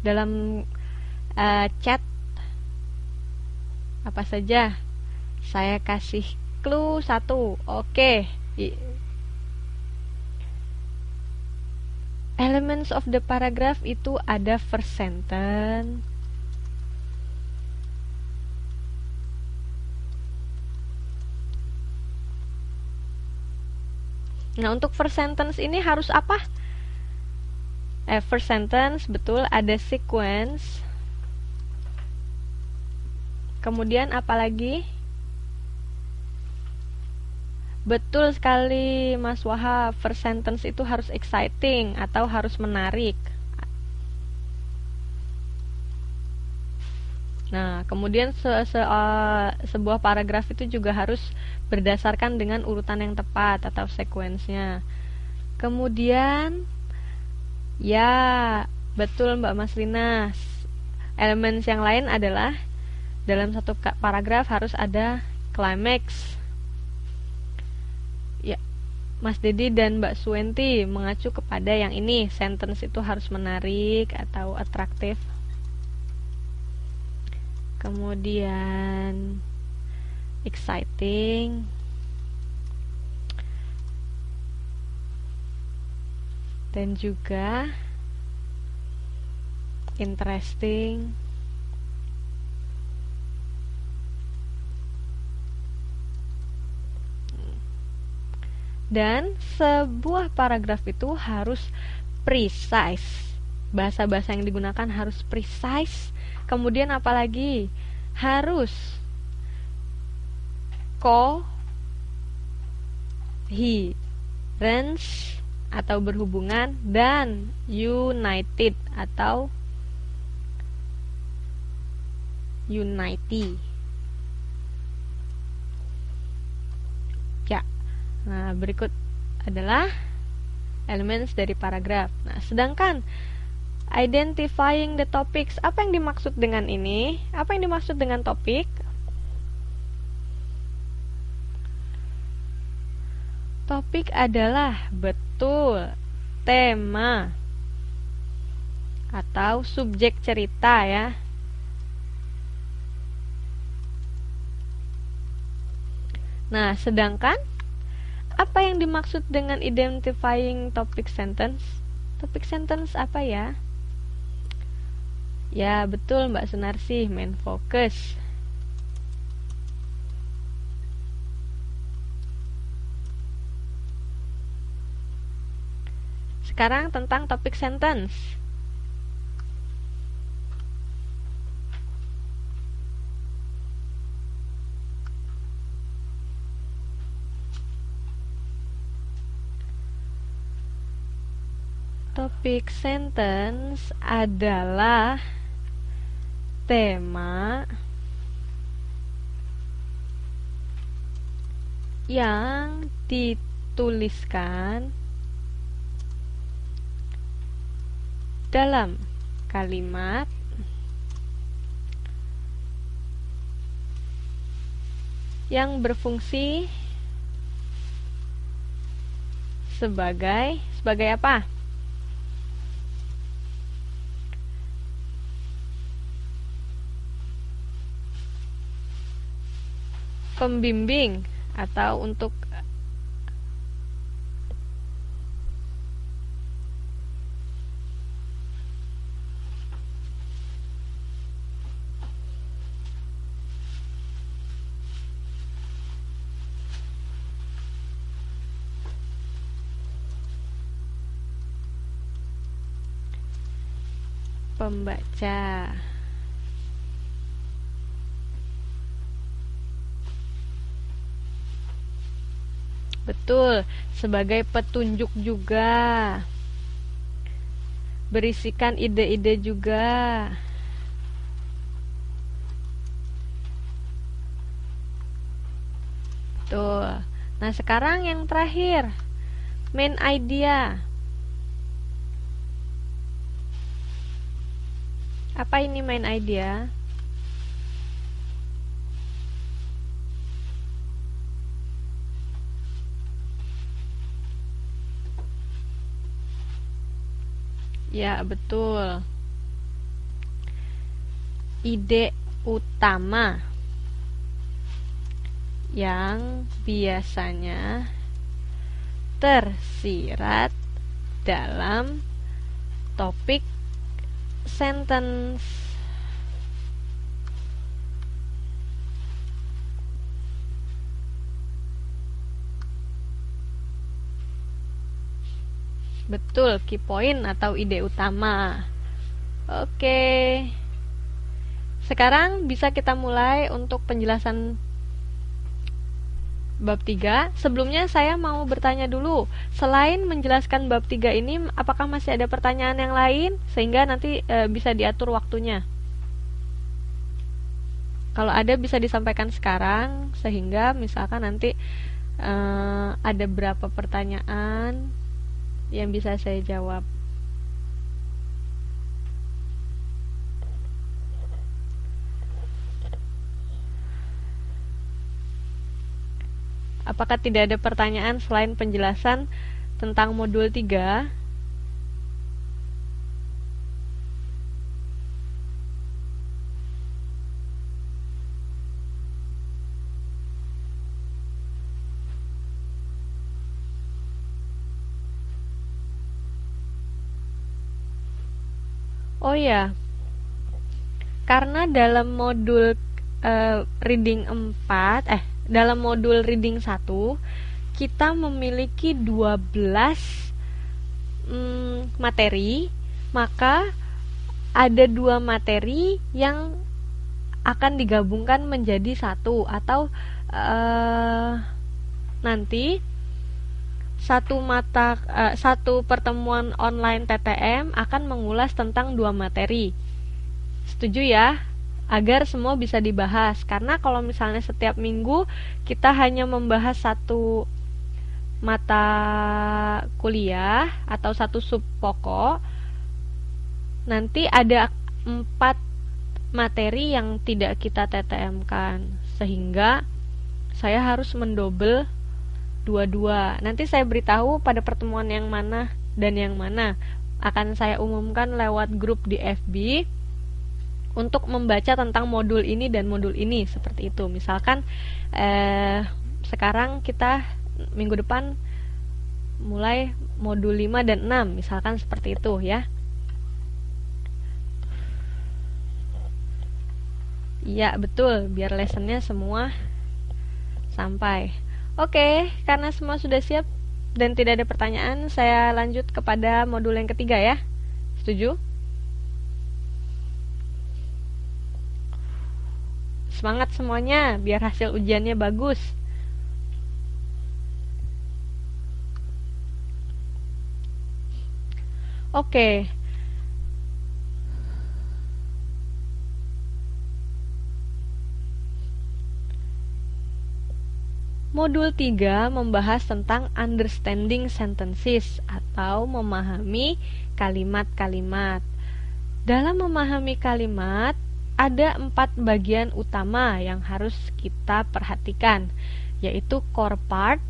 dalam chat apa saja. Saya kasih clue 1. Oke. Elements of the paragraph itu ada first sentence, nah untuk first sentence ini harus apa? First sentence, betul, ada sequence. Kemudian apa lagi? Betul sekali Mas Wahab, first sentence itu harus exciting atau harus menarik. Nah, kemudian sebuah paragraf itu juga harus berdasarkan dengan urutan yang tepat atau sekuensnya. Kemudian, ya, betul Mbak Maslina, elemen yang lain adalah dalam satu paragraf harus ada climax. Ya, Mas Dedi dan Mbak Suwenti mengacu kepada yang ini, sentence itu harus menarik atau atraktif. Kemudian exciting, dan juga interesting. Dan sebuah paragraf itu harus precise. Bahasa-bahasa yang digunakan harus precise. Kemudian apalagi? Harus coherence atau berhubungan, dan united atau unity. Ya. Nah, berikut adalah elements dari paragraf. Nah, sedangkan identifying the topics, apa yang dimaksud dengan ini? Apa yang dimaksud dengan topik? Topik adalah, betul, tema atau subjek cerita ya. Nah, sedangkan apa yang dimaksud dengan identifying topic sentence? Topic sentence apa ya? Ya, betul Mbak Sunarsi, main focus. Sekarang tentang topic sentence. Topic sentence adalah tema yang dituliskan dalam kalimat yang berfungsi sebagai apa? Pembimbing atau untuk pembaca. Betul, sebagai petunjuk juga. Berisikan ide-ide juga. Betul. Nah, sekarang yang terakhir, main idea. Apa ini main idea? Ya, betul. ide utama yang biasanya tersirat dalam topik sentence. Betul, key point atau ide utama. Oke. Sekarang bisa kita mulai untuk penjelasan bab 3. Sebelumnya saya mau bertanya dulu, selain menjelaskan bab 3 ini, apakah masih ada pertanyaan yang lain? Sehingga nanti bisa diatur waktunya. Kalau ada bisa disampaikan sekarang, sehingga misalkan nanti ada berapa pertanyaan yang bisa saya jawab. Apakah tidak ada pertanyaan selain penjelasan tentang modul 3? Oh ya, karena dalam modul reading 4, dalam modul reading 1, kita memiliki 12 materi, maka ada 2 materi yang akan digabungkan menjadi satu, atau nanti satu pertemuan online TTM akan mengulas tentang 2 materi. Setuju ya? Agar semua bisa dibahas. Karena kalau misalnya setiap minggu kita hanya membahas satu mata kuliah atau satu sub pokok, nanti ada 4 materi yang tidak kita TTM-kan, sehingga saya harus mendobel dua-dua. Nanti saya beritahu pada pertemuan yang mana dan yang mana akan saya umumkan lewat grup di FB untuk membaca tentang modul ini dan modul ini, seperti itu. Misalkan sekarang kita minggu depan mulai modul 5 dan 6, misalkan seperti itu ya. Iya, betul, biar lessonnya semua sampai. Oke, karena semua sudah siap dan tidak ada pertanyaan, saya lanjut kepada modul yang ketiga ya. Setuju? Semangat semuanya, biar hasil ujiannya bagus. Oke. Modul 3 membahas tentang understanding sentences atau memahami kalimat-kalimat. Dalam memahami kalimat, ada 4 bagian utama yang harus kita perhatikan, yaitu core part,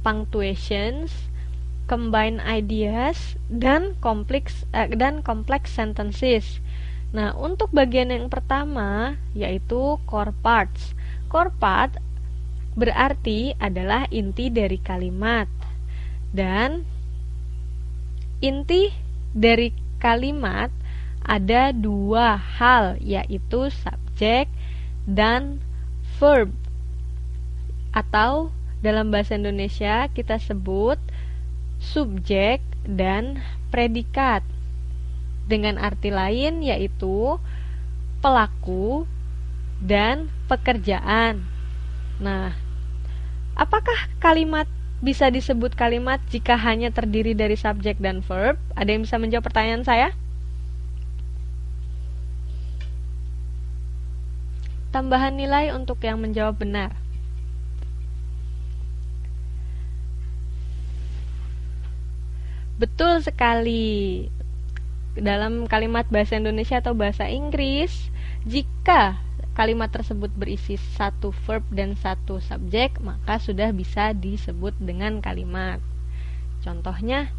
punctuations, combined ideas, dan complex sentences. Nah, untuk bagian yang pertama, yaitu core parts. Core part berarti adalah inti dari kalimat, dan inti dari kalimat ada 2 hal, yaitu subjek dan verb, atau dalam bahasa Indonesia kita sebut subjek dan predikat. Dengan arti lain yaitu pelaku dan pekerjaan. Nah, apakah kalimat bisa disebut kalimat jika hanya terdiri dari subjek dan verb? Ada yang bisa menjawab pertanyaan saya? Tambahan nilai untuk yang menjawab benar. Betul sekali. Dalam kalimat bahasa Indonesia atau bahasa Inggris, jika kalimat tersebut berisi satu verb dan satu subjek, maka sudah bisa disebut dengan kalimat. Contohnya,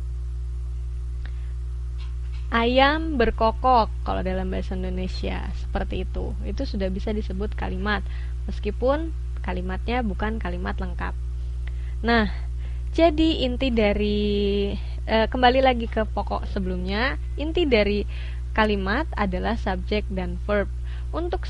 Ayam berkokok kalau dalam bahasa Indonesia, seperti itu. Itu sudah bisa disebut kalimat, meskipun kalimatnya bukan kalimat lengkap. Nah, jadi inti dari kembali lagi ke pokok sebelumnya, inti dari kalimat adalah subjek dan verb. Untuk